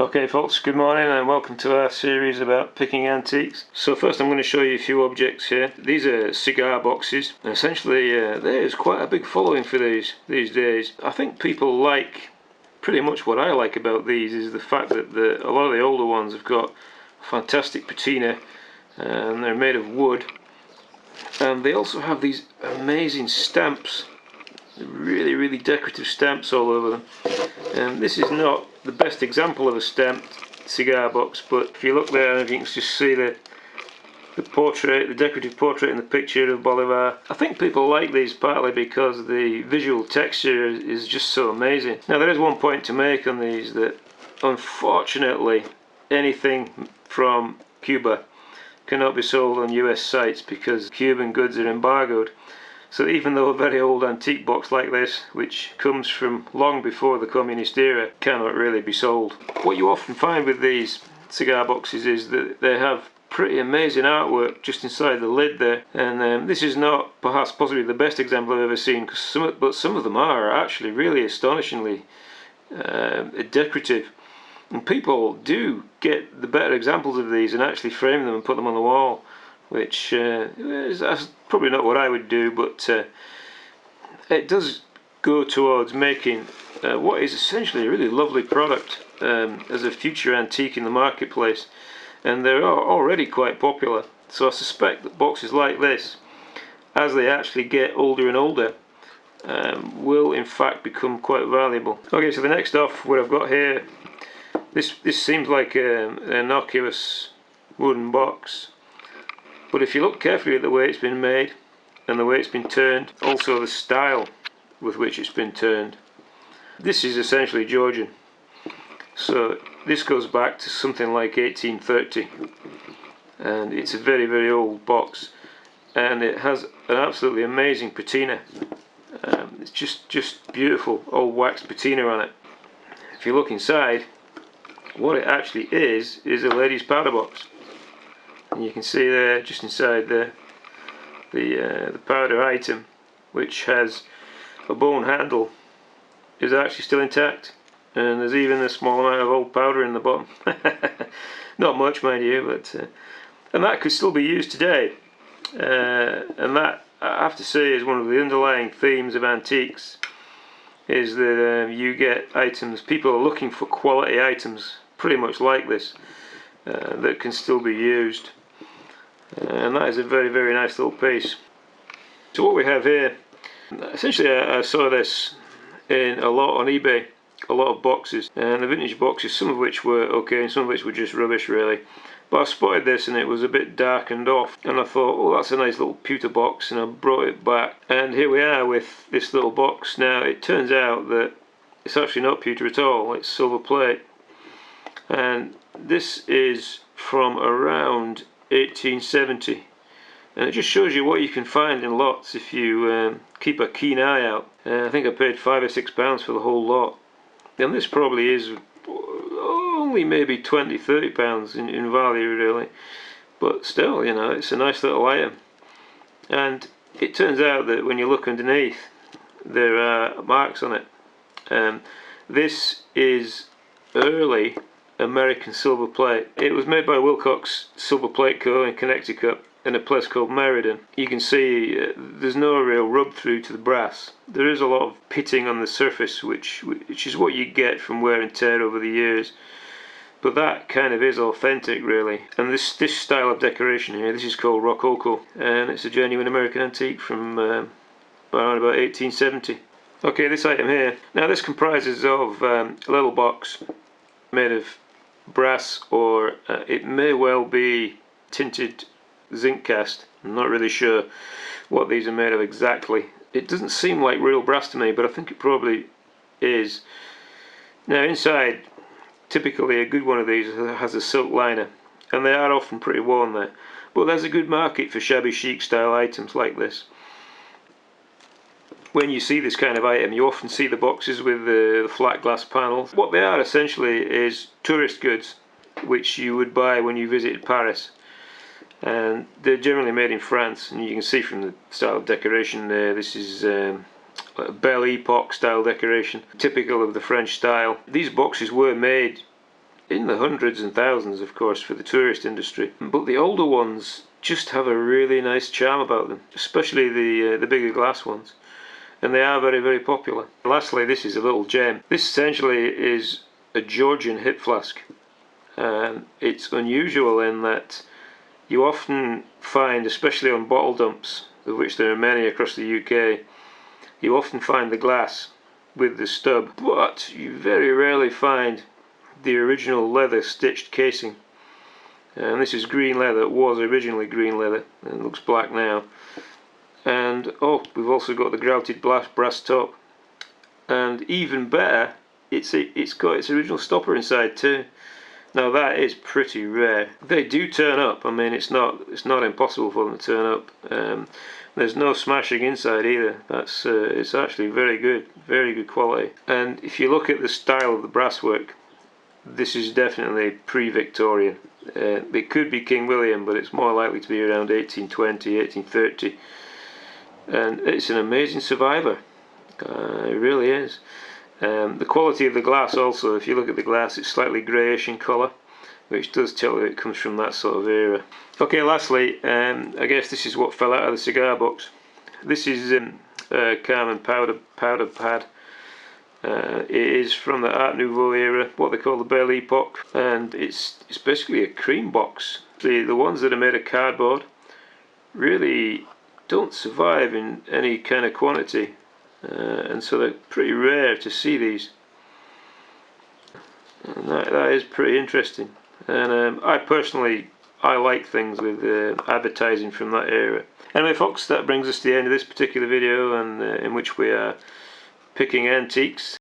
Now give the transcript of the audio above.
Okay folks, good morning and welcome to our series about picking antiques. So first I'm going to show you a few objects here. These are cigar boxes. And essentially there's quite a big following for these days. I think people like pretty much what I like about these is the fact that a lot of the older ones have got fantastic patina and they're made of wood. And they also have these amazing stamps, really decorative stamps all over them. And this is not the best example of a stamped cigar box, but if you look there and you can just see the portrait, the decorative portrait in the picture of Bolivar. I think people like these partly because the visual texture is just so amazing. Now there is one point to make on these, that unfortunately anything from Cuba cannot be sold on US sites because Cuban goods are embargoed. So even though a very old antique box like this, which comes from long before the communist era, cannot really be sold. What you often find with these cigar boxes is that they have pretty amazing artwork just inside the lid there, and this is not perhaps possibly the best example I've ever seen, but some of them are actually really astonishingly decorative. And people do get the better examples of these and actually frame them and put them on the wall, which is probably not what I would do, but it does go towards making what is essentially a really lovely product as a future antique in the marketplace. And they're already quite popular, so I suspect that boxes like this, as they actually get older and older, will in fact become quite valuable. Okay, so the next off, what I've got here, this seems like an innocuous wooden box. But if you look carefully at the way it's been made and the way it's been turned, also the style with which it's been turned, this is essentially Georgian. So this goes back to something like 1830, and it's a very old box, and it has an absolutely amazing patina. It's just beautiful old wax patina on it. If you look inside, what it actually is a lady's powder box. And you can see there, just inside there, the powder item, which has a bone handle, is actually still intact, and there's even a small amount of old powder in the bottom. Not much, mind you, but and that could still be used today. And that, I have to say, is one of the underlying themes of antiques, is that you get items, people are looking for quality items, pretty much like this, that can still be used. And that is a very nice little piece. So what we have here, essentially I saw this in a lot on eBay, a lot of boxes, and the vintage boxes, some of which were okay and some of which were just rubbish really. But I spotted this and it was a bit darkened off, and I thought, oh, that's a nice little pewter box, and I brought it back, and here we are with this little box. Now it turns out that it's actually not pewter at all, it's silver plate, and this is from around 1870, and it just shows you what you can find in lots if you keep a keen eye out. I think I paid £5 or £6 for the whole lot, and this probably is only maybe £20–30 in value really, but still, you know, it's a nice little item. And it turns out that when you look underneath, there are marks on it. This is early American silver plate. It was made by Wilcox Silver Plate Co. in Connecticut in a place called Meriden. You can see there's no real rub through to the brass. There is a lot of pitting on the surface, which is what you get from wear and tear over the years. But that kind of is authentic really. And this style of decoration here, this is called Rococo, and it's a genuine American antique from around about 1870. Okay, this item here. Now this comprises of a little box made of brass, or it may well be tinted zinc cast. I'm not really sure what these are made of exactly. It doesn't seem like real brass to me, but I think it probably is. Now inside, typically a good one of these has a silk liner, and they are often pretty worn there, but there's a good market for shabby chic style items like this. When you see this kind of item, you often see the boxes with the flat glass panels. What they are essentially is tourist goods, which you would buy when you visited Paris. And they're generally made in France, and you can see from the style of decoration there, this is Belle Epoque style decoration, typical of the French style. These boxes were made in the hundreds and thousands, of course, for the tourist industry. But the older ones just have a really nice charm about them, especially the bigger glass ones. And they are very, very popular. Lastly, this is a little gem. This essentially is a Georgian hip flask. It's unusual in that you often find, especially on bottle dumps, of which there are many across the UK, you often find the glass with the stub, but you very rarely find the original leather stitched casing. And this is green leather. It was originally green leather and it looks black now. And oh, we've also got the grouted brass top, and even better, it's got its original stopper inside too. Now that is pretty rare. They do turn up. I mean, it's not impossible for them to turn up. There's no smashing inside either. That's it's actually very good quality. And if you look at the style of the brasswork, this is definitely pre-Victorian. It could be King William, but it's more likely to be around 1820, 1830. And it's an amazing survivor. It really is. The quality of the glass also, if you look at the glass, it's slightly greyish in colour, which does tell you it comes from that sort of era. Okay, lastly, I guess this is what fell out of the cigar box. This is Carmen powder pad. It is from the Art Nouveau era, what they call the Belle Epoque, and it's basically a cream box. The ones that are made of cardboard really don't survive in any kind of quantity, and so they're pretty rare to see these, and that is pretty interesting. And I like things with advertising from that era. Anyway folks, that brings us to the end of this particular video, and in which we are picking antiques.